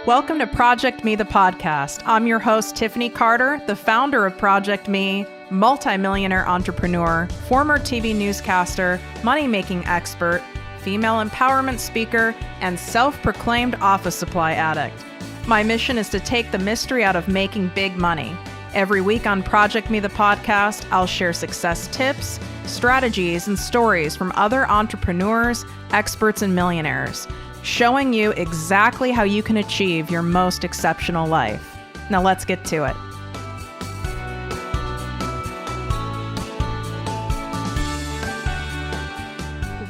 Welcome to ProjectME, the podcast. I'm your host, Tiffany Carter, the founder of ProjectME, multimillionaire entrepreneur, former TV newscaster, money-making expert, female empowerment speaker, and self-proclaimed office supply addict. My mission is to take the mystery out of making big money. Every week on ProjectME, the podcast, I'll share success tips, strategies, and stories from other entrepreneurs, experts, and millionaires, showing you exactly how you can achieve your most exceptional life. Now let's get to it.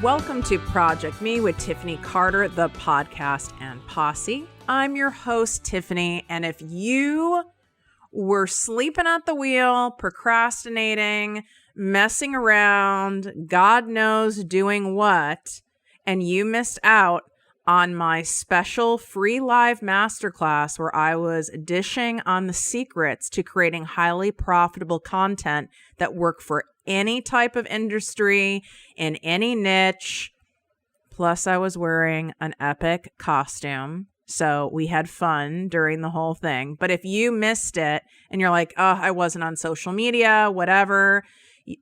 Welcome to ProjectME with Tiffany Carter, the podcast and posse. I'm your host, Tiffany, and if you were sleeping at the wheel, procrastinating, messing around, God knows doing what, and you missed out on my special free live masterclass where I was dishing on the secrets to creating highly profitable content that work for any type of industry, in any niche. Plus, I was wearing an epic costume. So we had fun during the whole thing. But if you missed it and you're like, oh, I wasn't on social media, whatever,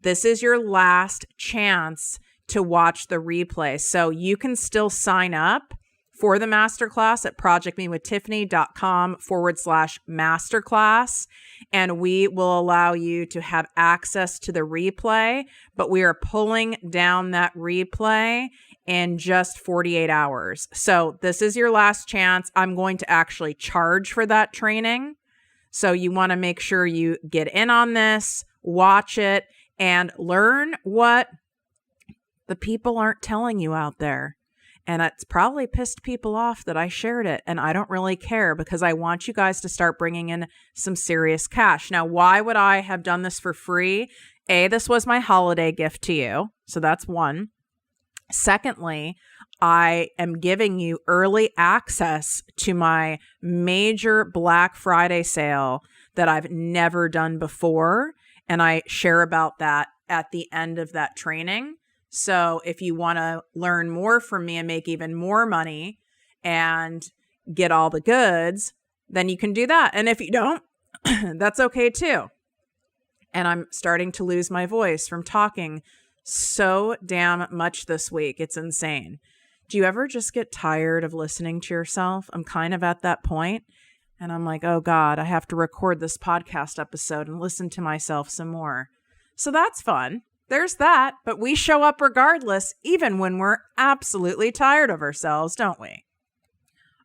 this is your last chance to watch the replay. So you can still sign up for the masterclass at projectmewithttiffany.com/masterclass. And we will allow you to have access to the replay, but we are pulling down that replay in just 48 hours. So this is your last chance. I'm going to actually charge for that training. So you want to make sure you get in on this, watch it, and learn what the people aren't telling you out there. And it's probably pissed people off that I shared it. And I don't really care because I want you guys to start bringing in some serious cash. Now, why would I have done this for free? A, this was my holiday gift to you. So that's one. Secondly, I am giving you early access to my major Black Friday sale that I've never done before. And I share about that at the end of that training. So if you want to learn more from me and make even more money and get all the goods, then you can do that. And if you don't, that's okay too. And I'm starting to lose my voice from talking so damn much this week. It's insane. Do you ever just get tired of listening to yourself? I'm kind of at that point. And I'm like, oh God, I have to record this podcast episode and listen to myself some more. So that's fun. There's that, but we show up regardless, even when we're absolutely tired of ourselves, don't we?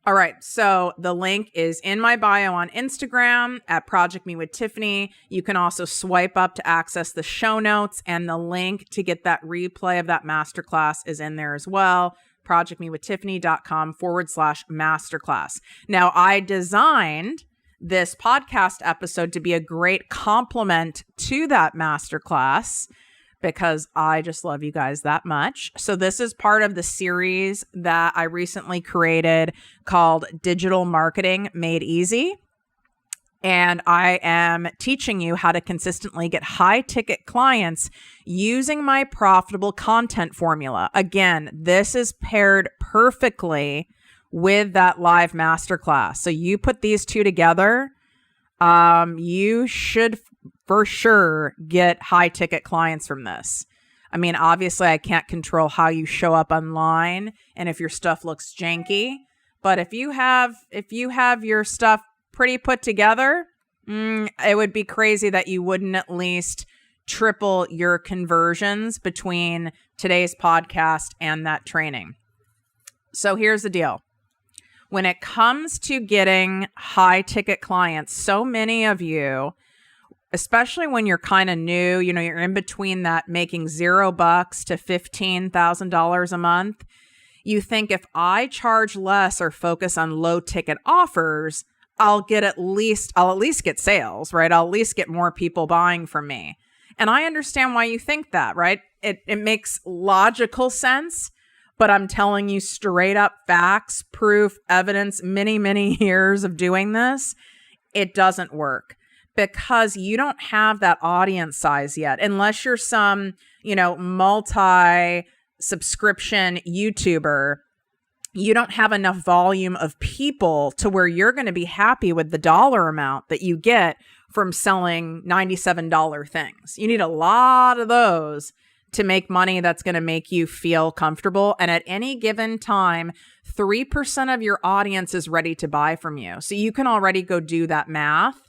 All right, so the link is in my bio on Instagram at ProjectME with Tiffany. You can also swipe up to access the show notes, and the link to get that replay of that masterclass is in there as well. ProjectMeWithTiffany.com/masterclass. Now, I designed this podcast episode to be a great complement to that masterclass, because I just love you guys that much. So this is part of the series that I recently created called Digital Marketing Made Easy. And I am teaching you how to consistently get high ticket clients using my profitable content formula. Again, this is paired perfectly with that live masterclass. So you put these two together, you should for sure get high ticket clients from this. I mean, obviously I can't control how you show up online and if your stuff looks janky, but if you have your stuff pretty put together, it would be crazy that you wouldn't at least triple your conversions between today's podcast and that training. So here's the deal. When it comes to getting high ticket clients, so many of you, especially when you're kind of new, you're in between that making $0 to $15,000 a month, you think if I charge less or focus on low ticket offers, I'll at least get sales, right? I'll at least get more people buying from me. And I understand why you think that, right? It makes logical sense, but I'm telling you straight up facts, proof, evidence, many, many years of doing this, it doesn't work. Because you don't have that audience size yet, unless you're some, multi-subscription YouTuber you don't have enough volume of people to where you're going to be happy with the dollar amount that you get from selling $97 things. You need a lot of those to make money that's going to make you feel comfortable. And at any given time, 3% of your audience is ready to buy from you. So you can already go do that math.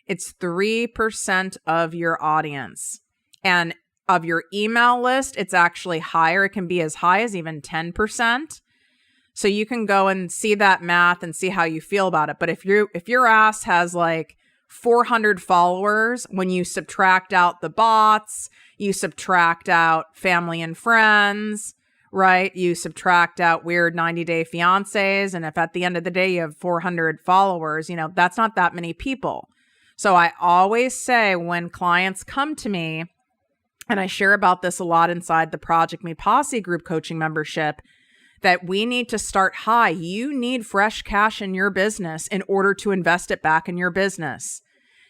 It's 3% of your audience. And of your email list, it's actually higher. It can be as high as even 10%. So you can go and see that math and see how you feel about it. But if your ass has like 400 followers, when you subtract out the bots, you subtract out family and friends, right? You subtract out weird 90-day fiancés. And if at the end of the day you have 400 followers, that's not that many people. So I always say when clients come to me, and I share about this a lot inside the ProjectME Posse group coaching membership, that we need to start high. You need fresh cash in your business in order to invest it back in your business.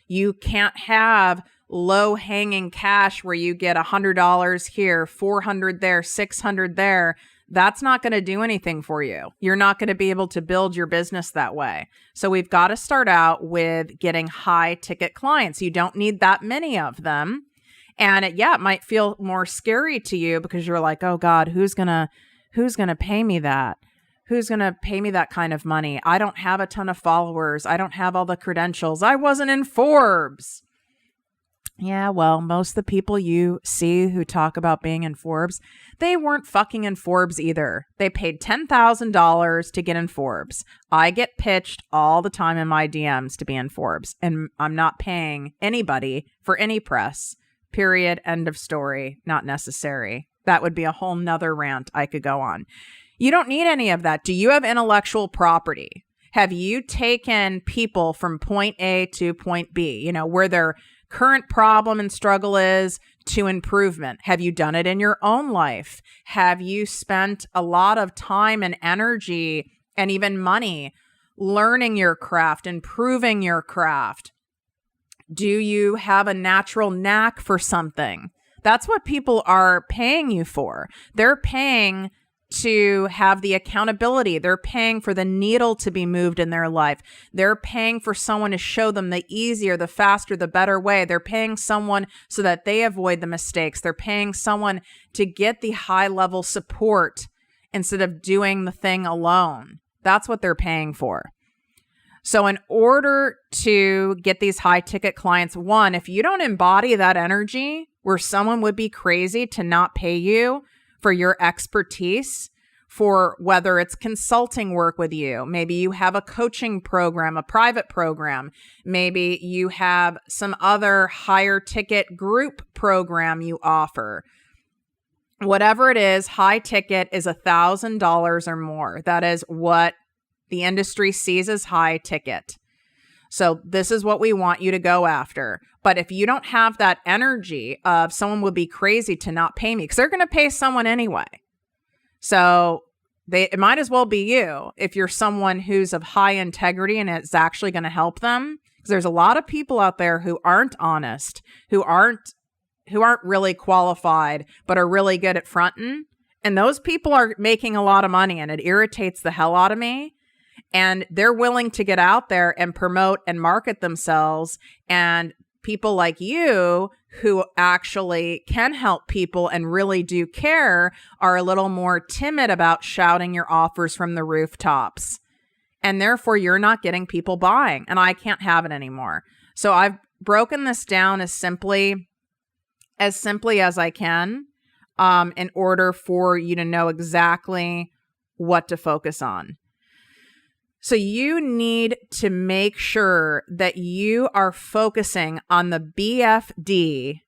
You can't have low-hanging cash where you get $100 here, $400 there, $600 there. That's not going to do anything for you. You're not going to be able to build your business that way. So we've got to start out with getting high-ticket clients. You don't need that many of them. And it might feel more scary to you because you're like, oh God, who's going to pay me that? Who's going to pay me that kind of money? I don't have a ton of followers. I don't have all the credentials. I wasn't in Forbes. Yeah, well, most of the people you see who talk about being in Forbes, they weren't fucking in Forbes either. They paid $10,000 to get in Forbes. I get pitched all the time in my DMs to be in Forbes, and I'm not paying anybody for any press. Period. End of story. Not necessary. That would be a whole nother rant I could go on. You don't need any of that. Do you have intellectual property? Have you taken people from point A to point B, where their current problem and struggle is, to improvement? Have you done it in your own life? Have you spent a lot of time and energy and even money learning your craft, improving your craft? Do you have a natural knack for something? That's what people are paying you for. They're paying to have the accountability. They're paying for the needle to be moved in their life. They're paying for someone to show them the easier, the faster, the better way. They're paying someone so that they avoid the mistakes. They're paying someone to get the high level support instead of doing the thing alone. That's what they're paying for. So in order to get these high ticket clients, one, if you don't embody that energy where someone would be crazy to not pay you for your expertise, for whether it's consulting work with you, maybe you have a coaching program, a private program, maybe you have some other higher ticket group program you offer. Whatever it is, high ticket is $1,000 or more. That is what the industry sees as high ticket. So this is what we want you to go after. But if you don't have that energy of someone would be crazy to not pay me, because they're going to pay someone anyway. So it might as well be you if you're someone who's of high integrity and it's actually going to help them. Because there's a lot of people out there who aren't honest, who aren't really qualified, but are really good at fronting. And those people are making a lot of money, and it irritates the hell out of me. And they're willing to get out there and promote and market themselves. And people like you who actually can help people and really do care are a little more timid about shouting your offers from the rooftops. And therefore, you're not getting people buying. And I can't have it anymore. So I've broken this down as simply as I can in order for you to know exactly what to focus on. So you need to make sure that you are focusing on the BFD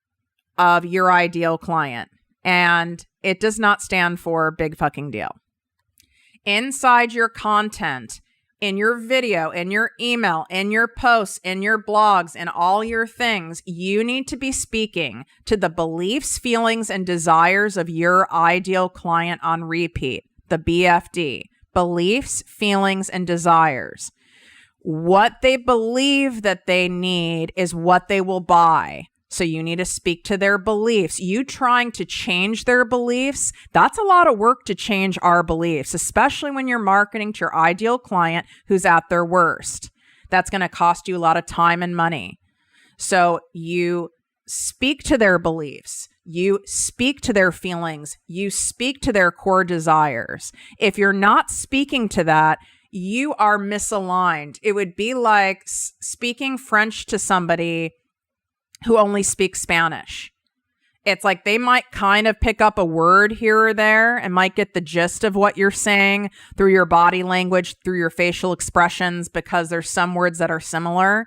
of your ideal client. And it does not stand for big fucking deal. Inside your content, in your video, in your email, in your posts, in your blogs, in all your things, you need to be speaking to the beliefs, feelings, and desires of your ideal client on repeat, the BFD. Beliefs, feelings, and desires. What they believe that they need is what they will buy. So you need to speak to their beliefs. You trying to change their beliefs, that's a lot of work to change our beliefs, especially when you're marketing to your ideal client who's at their worst. That's going to cost you a lot of time and money. So you speak to their beliefs. You speak to their feelings. You speak to their core desires. If you're not speaking to that, you are misaligned. It would be like speaking French to somebody who only speaks Spanish. It's like they might kind of pick up a word here or there and might get the gist of what you're saying through your body language, through your facial expressions, because there's some words that are similar,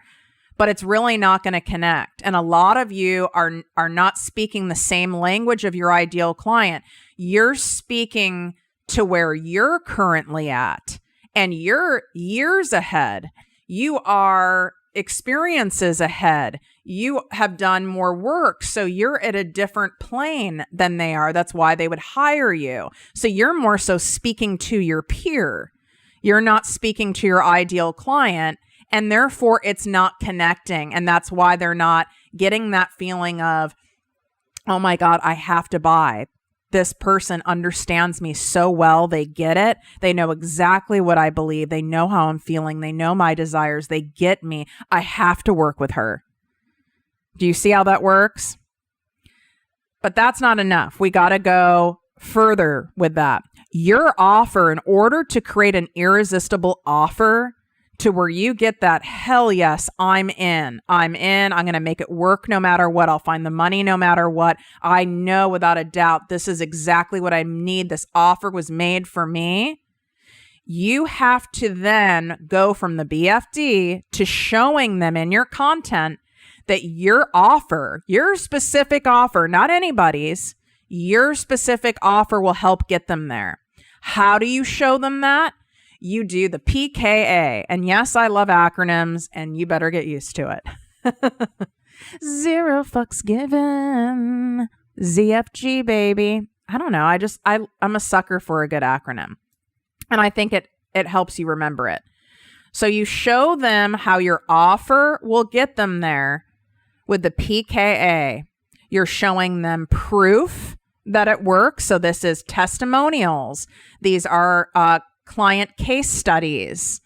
but it's really not going to connect. And a lot of you are not speaking the same language of your ideal client. You're speaking to where you're currently at, and you're years ahead. You are experiences ahead. You have done more work, so you're at a different plane than they are. That's why they would hire you. So you're more so speaking to your peer. You're not speaking to your ideal client, and therefore it's not connecting. And that's why they're not getting that feeling of, oh my God, I have to buy. This person understands me so well. They get it. They know exactly what I believe. They know how I'm feeling. They know my desires. They get me. I have to work with her. Do you see how that works? But that's not enough. We got to go further with that. Your offer, in order to create an irresistible offer to where you get that, hell yes, I'm in. I'm going to make it work no matter what. I'll find the money no matter what. I know without a doubt this is exactly what I need. This offer was made for me. You have to then go from the BFD to showing them in your content that your offer, your specific offer, not anybody's, your specific offer will help get them there. How do you show them that? You do the PKA. And yes, I love acronyms, and you better get used to it. Zero fucks given. ZFG, baby. I don't know. I'm a sucker for a good acronym. And I think it helps you remember it. So you show them how your offer will get them there with the PKA. You're showing them proof that it works. So this is testimonials. These are client case studies.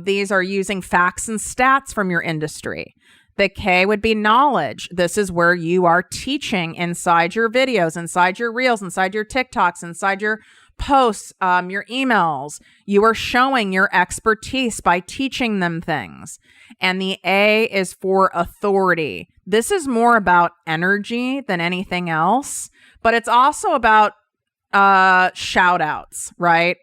These are using facts and stats from your industry. The K would be knowledge. This is where you are teaching inside your videos, inside your reels, inside your TikToks, inside your posts, your emails. You are showing your expertise by teaching them things. And the A is for authority. This is more about energy than anything else, but it's also about shout outs, right?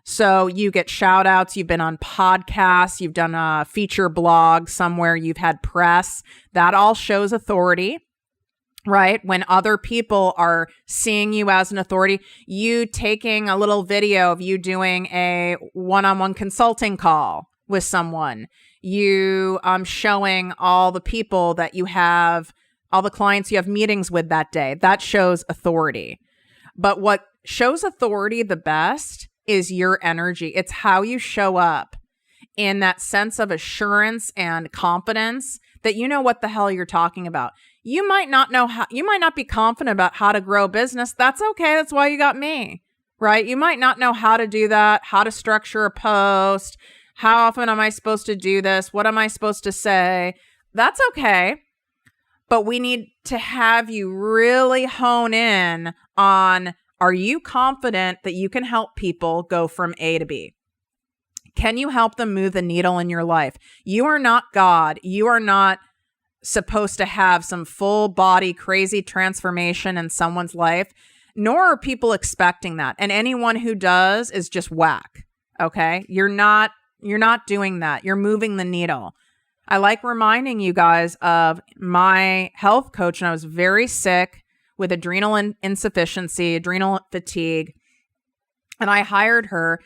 So you get shout outs. You've been on podcasts. You've done a feature blog somewhere. You've had press. That all shows authority, right? When other people are seeing you as an authority, you taking a little video of you doing a one-on-one consulting call with someone, you showing all the people that you have, all the clients you have meetings with that day. That shows authority. But what shows authority the best is your energy. It's how you show up in that sense of assurance and confidence that you know what the hell you're talking about. You might not know how, you might not be confident about how to grow business. That's okay. That's why you got me, right? You might not know how to do that, how to structure a post. How often am I supposed to do this? What am I supposed to say? That's okay. But we need to have you really hone in on, are you confident that you can help people go from A to B? Can you help them move the needle in your life? You are not God. You are not supposed to have some full body crazy transformation in someone's life, nor are people expecting that. And anyone who does is just whack. Okay? You're not doing that. You're moving the needle. I like reminding you guys of my health coach, and I was very sick with adrenal insufficiency, adrenal fatigue. And I hired her.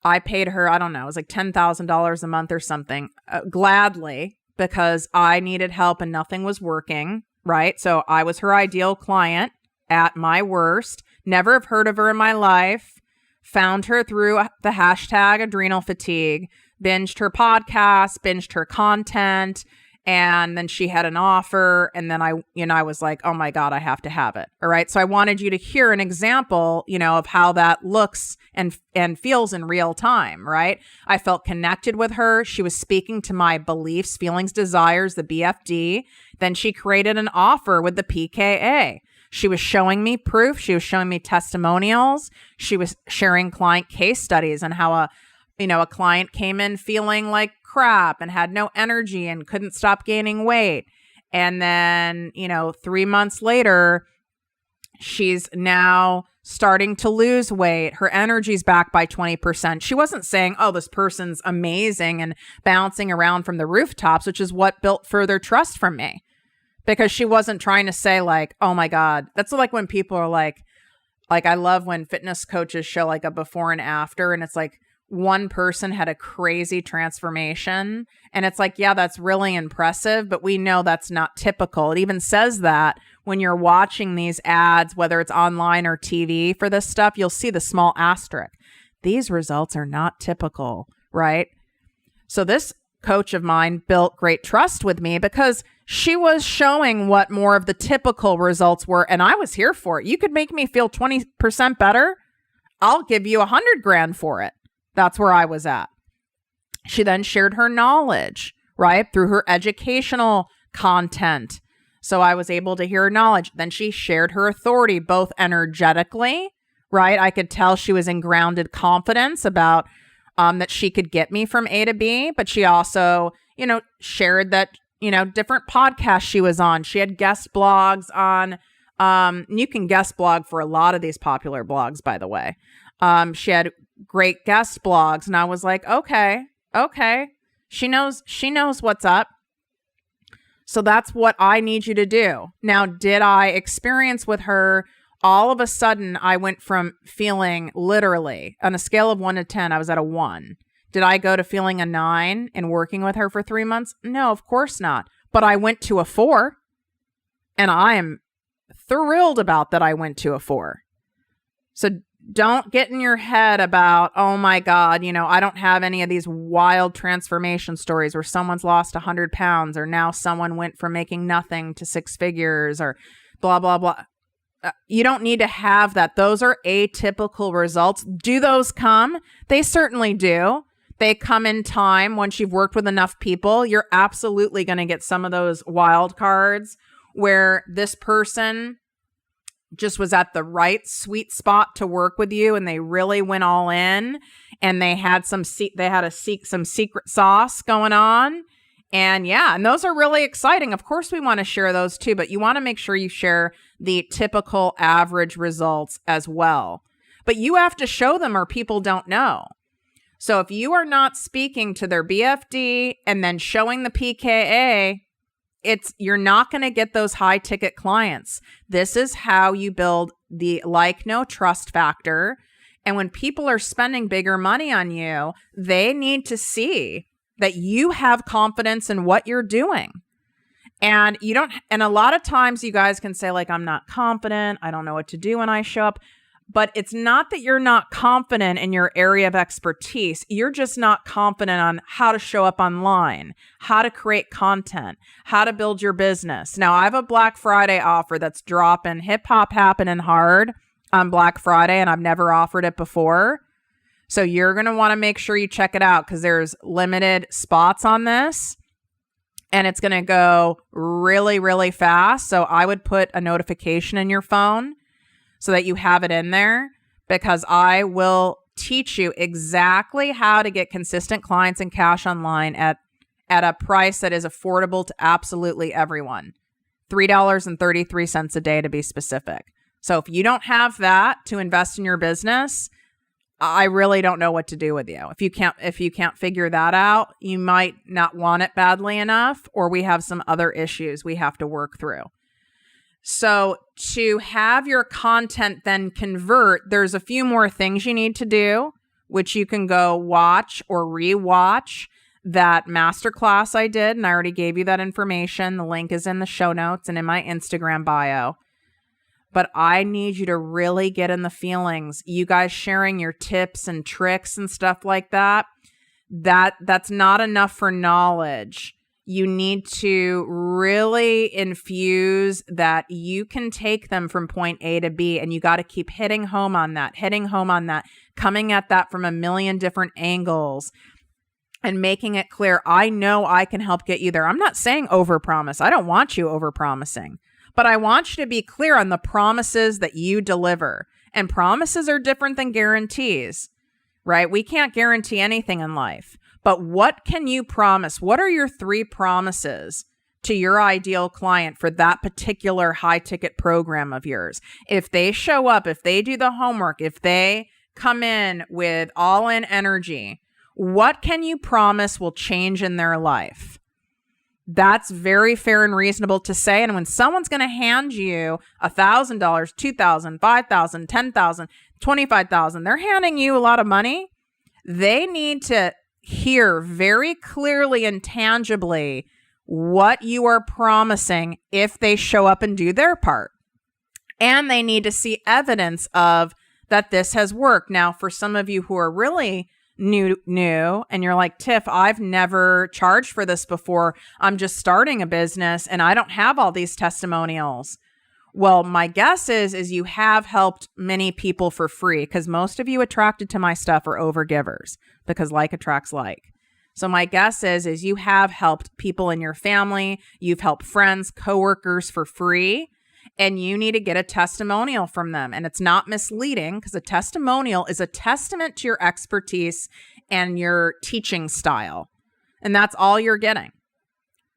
I paid her, I don't know, it was like $10,000 a month or something, gladly, because I needed help and nothing was working, right? So I was her ideal client at my worst. Never have heard of her in my life. Found her through the hashtag adrenal fatigue, binged her podcast, binged her content, And then she had an offer. And then I was like, oh my God, I have to have it. All right. So I wanted you to hear an example, of how that looks and feels in real time. Right. I felt connected with her. She was speaking to my beliefs, feelings, desires, the BFD. Then she created an offer with the PKA. She was showing me proof. She was showing me testimonials. She was sharing client case studies and how a client came in feeling like crap and had no energy and couldn't stop gaining weight. And then, 3 months later, she's now starting to lose weight. Her energy's back by 20%. She wasn't saying, oh, this person's amazing and bouncing around from the rooftops, which is what built further trust from me. Because she wasn't trying to say like, oh my God, that's like when people are like, I love when fitness coaches show like a before and after, and it's like one person had a crazy transformation. And it's like, yeah, that's really impressive, but we know that's not typical. It even says that when you're watching these ads, whether it's online or TV for this stuff, you'll see the small asterisk. These results are not typical, right? So this coach of mine built great trust with me because she was showing what more of the typical results were. And I was here for it. You could make me feel 20% better. I'll give you $100,000 for it. That's where I was at. She then shared her knowledge, right? Through her educational content. So I was able to hear her knowledge. Then she shared her authority, both energetically, right? I could tell she was in grounded confidence about that she could get me from A to B, but she also, shared that, different podcasts she was on. She had guest blogs on, you can guest blog for a lot of these popular blogs, by the way. She had great guest blogs, and I was like, okay. She knows what's up. So that's what I need you to do. Now, did I experience with her all of a sudden, I went from feeling literally on a scale of 1 to 10, I was at a 1. Did I go to feeling a 9 and working with her for 3 months? No, of course not. But I went to a 4, and I am thrilled about that I went to a 4. So don't get in your head about, oh my God, I don't have any of these wild transformation stories where someone's lost 100 pounds or now someone went from making nothing to 6 figures or blah, blah, blah. You don't need to have that. Those are atypical results. Do those come? They certainly do. They come in time. Once you've worked with enough people, you're absolutely going to get some of those wild cards where this person just was at the right sweet spot to work with you and they really went all in and they had some secret sauce going on. And and those are really exciting. Of course, we want to share those too, but you want to make sure you share the typical average results as well. But you have to show them or people don't know. So if you are not speaking to their BFD and then showing the PKA, you're not going to get those high ticket clients. This is how you build the no trust factor. And when people are spending bigger money on you, they need to see that you have confidence in what you're doing. And a lot of times you guys can say like, I'm not confident. I don't know what to do when I show up. But it's not that you're not confident in your area of expertise. You're just not confident on how to show up online, how to create content, how to build your business. Now, I have a Black Friday offer that's dropping hip hop happening hard on Black Friday, and I've never offered it before. So you're going to want to make sure you check it out because there's limited spots on this and it's going to go really, really fast. So I would put a notification in your phone so that you have it in there because I will teach you exactly how to get consistent clients and cash online at a price that is affordable to absolutely everyone. $3.33 a day to be specific. So if you don't have that to invest in your business, I really don't know what to do with you. If you can't figure that out, you might not want it badly enough, or we have some other issues we have to work through. So to have your content then convert, there's a few more things you need to do, which you can go watch or rewatch that masterclass I did. And I already gave you that information. The link is in the show notes and in my Instagram bio. But I need you to really get in the feelings. You guys sharing your tips and tricks and stuff like that, that's not enough for knowledge. You need to really infuse that you can take them from point A to B, and you got to keep hitting home on that, coming at that from a million different angles and making it clear. I know I can help get you there. I'm not saying overpromise. I don't want you overpromising, but I want you to be clear on the promises that you deliver. And promises are different than guarantees, right? We can't guarantee anything in life. But what can you promise? What are your 3 promises to your ideal client for that particular high ticket program of yours? If they show up, if they do the homework, if they come in with all in energy, what can you promise will change in their life? That's very fair and reasonable to say. And when someone's going to hand you $1,000, $2,000, $5,000, $10,000, $25,000, they're handing you a lot of money. They need to hear very clearly and tangibly what you are promising if they show up and do their part. And they need to see evidence of that this has worked. Now, for some of you who are really new, and you're like, Tiff, I've never charged for this before. I'm just starting a business and I don't have all these testimonials. Well, my guess is you have helped many people for free, because most of you attracted to my stuff are overgivers, because like attracts like. So my guess is you have helped people in your family, you've helped friends, coworkers for free, and you need to get a testimonial from them. And it's not misleading, because a testimonial is a testament to your expertise and your teaching style. And that's all you're getting.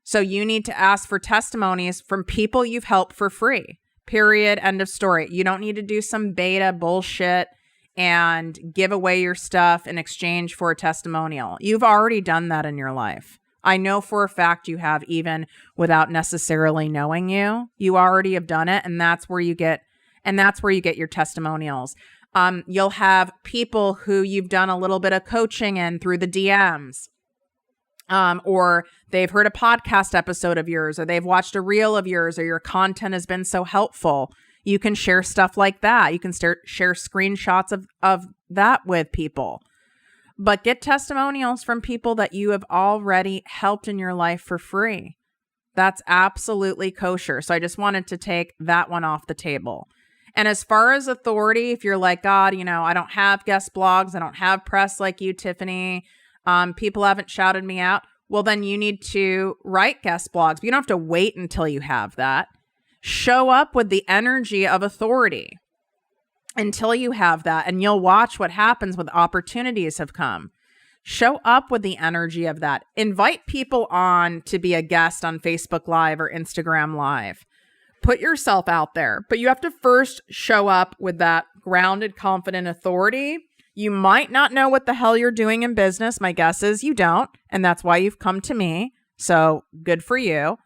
So you need to ask for testimonies from people you've helped for free. Period. End of story. You don't need to do some beta bullshit and give away your stuff in exchange for a testimonial. You've already done that in your life. I know for a fact you have, even without necessarily knowing you. You already have done it, and that's where you get your testimonials. You'll have people who you've done a little bit of coaching in through the DMs. Or they've heard a podcast episode of yours, or they've watched a reel of yours, or your content has been so helpful. You can share stuff like that. You can share screenshots of that with people. But get testimonials from people that you have already helped in your life for free. That's absolutely kosher. So I just wanted to take that one off the table. And as far as authority, if you're like, God, I don't have guest blogs, I don't have press like you, Tiffany. People haven't shouted me out. Well, then you need to write guest blogs. But you don't have to wait until you have that. Show up with the energy of authority until you have that, and you'll watch what happens when opportunities have come. Show up with the energy of that. Invite people on to be a guest on Facebook Live or Instagram Live. Put yourself out there, but you have to first show up with that grounded, confident authority. You might not know what the hell you're doing in business. My guess is you don't, and that's why you've come to me. So good for you.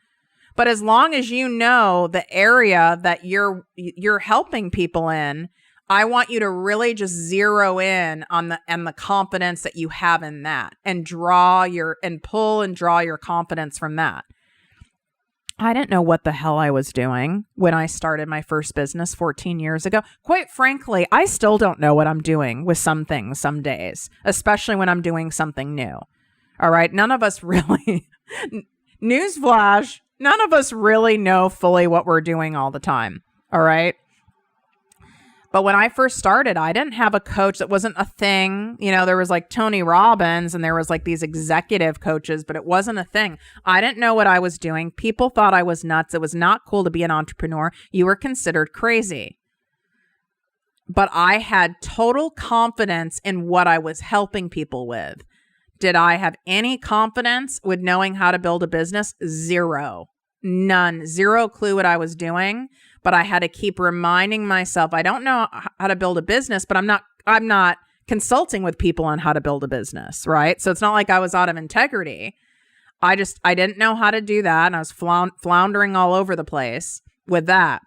But as long as you know the area that you're helping people in, I want you to really just zero in on the confidence that you have in that, and pull and draw your confidence from that. I didn't know what the hell I was doing when I started my first business 14 years ago. Quite frankly, I still don't know what I'm doing with some things some days, especially when I'm doing something new. All right. None of us really, newsflash, none of us really know fully what we're doing all the time. All right. But when I first started, I didn't have a coach. That wasn't a thing. There was like Tony Robbins and there was like these executive coaches, but it wasn't a thing. I didn't know what I was doing. People thought I was nuts. It was not cool to be an entrepreneur. You were considered crazy. But I had total confidence in what I was helping people with. Did I have any confidence with knowing how to build a business? Zero. None. Zero clue what I was doing. But I had to keep reminding myself, I don't know how to build a business, but I'm not consulting with people on how to build a business, right? So it's not like I was out of integrity. I didn't know how to do that. And I was floundering all over the place with that.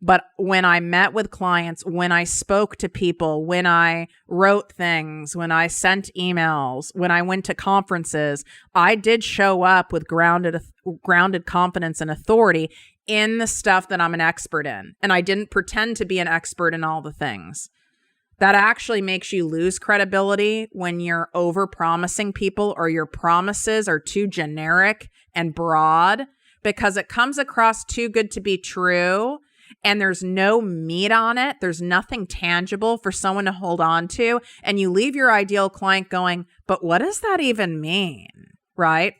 But when I met with clients, when I spoke to people, when I wrote things, when I sent emails, when I went to conferences, I did show up with grounded confidence and authority in the stuff that I'm an expert in. And I didn't pretend to be an expert in all the things. That actually makes you lose credibility when you're over-promising people or your promises are too generic and broad, because it comes across too good to be true and there's no meat on it. There's nothing tangible for someone to hold on to. And you leave your ideal client going, but what does that even mean? Right?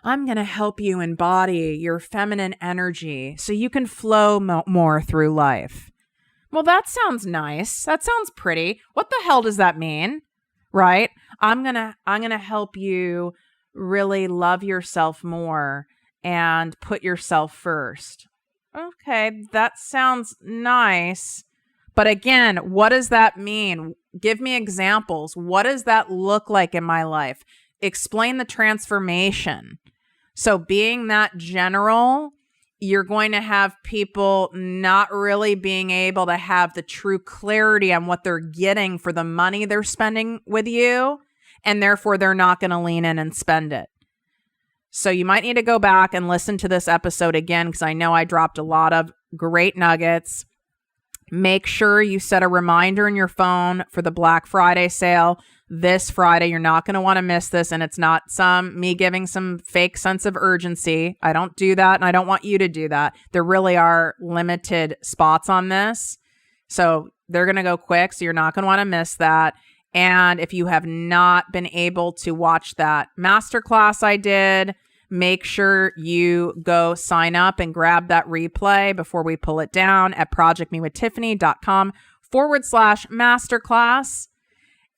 I'm going to help you embody your feminine energy so you can flow more through life. Well, that sounds nice. That sounds pretty. What the hell does that mean? Right? I'm going to help you really love yourself more and put yourself first. Okay, that sounds nice. But again, what does that mean? Give me examples. What does that look like in my life? Explain the transformation. So being that general, you're going to have people not really being able to have the true clarity on what they're getting for the money they're spending with you, and therefore they're not going to lean in and spend it. So you might need to go back and listen to this episode again, because I know I dropped a lot of great nuggets. Make sure you set a reminder in your phone for the Black Friday sale this Friday. You're not going to want to miss this. And it's not me giving some fake sense of urgency. I don't do that. And I don't want you to do that. There really are limited spots on this. So they're going to go quick. So you're not going to want to miss that. And if you have not been able to watch that masterclass I did, make sure you go sign up and grab that replay before we pull it down at projectmewithtiffany.com/masterclass.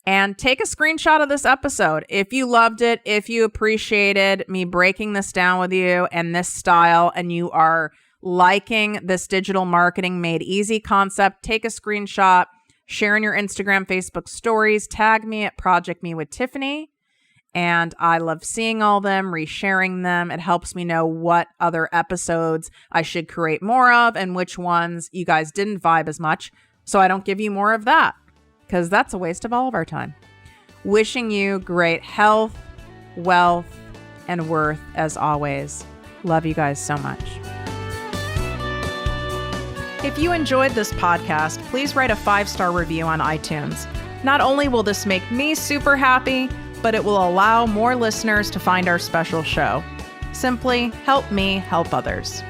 And take a screenshot of this episode. If you loved it, if you appreciated me breaking this down with you and this style, and you are liking this digital marketing made easy concept, take a screenshot, share in your Instagram, Facebook stories, tag me at ProjectMeWithTiffany. And I love seeing all them, resharing them. It helps me know what other episodes I should create more of and which ones you guys didn't vibe as much, so I don't give you more of that, because that's a waste of all of our time. Wishing you great health, wealth, and worth as always. Love you guys so much. If you enjoyed this podcast, please write a 5-star review on iTunes. Not only will this make me super happy, but it will allow more listeners to find our special show. Simply help me help others.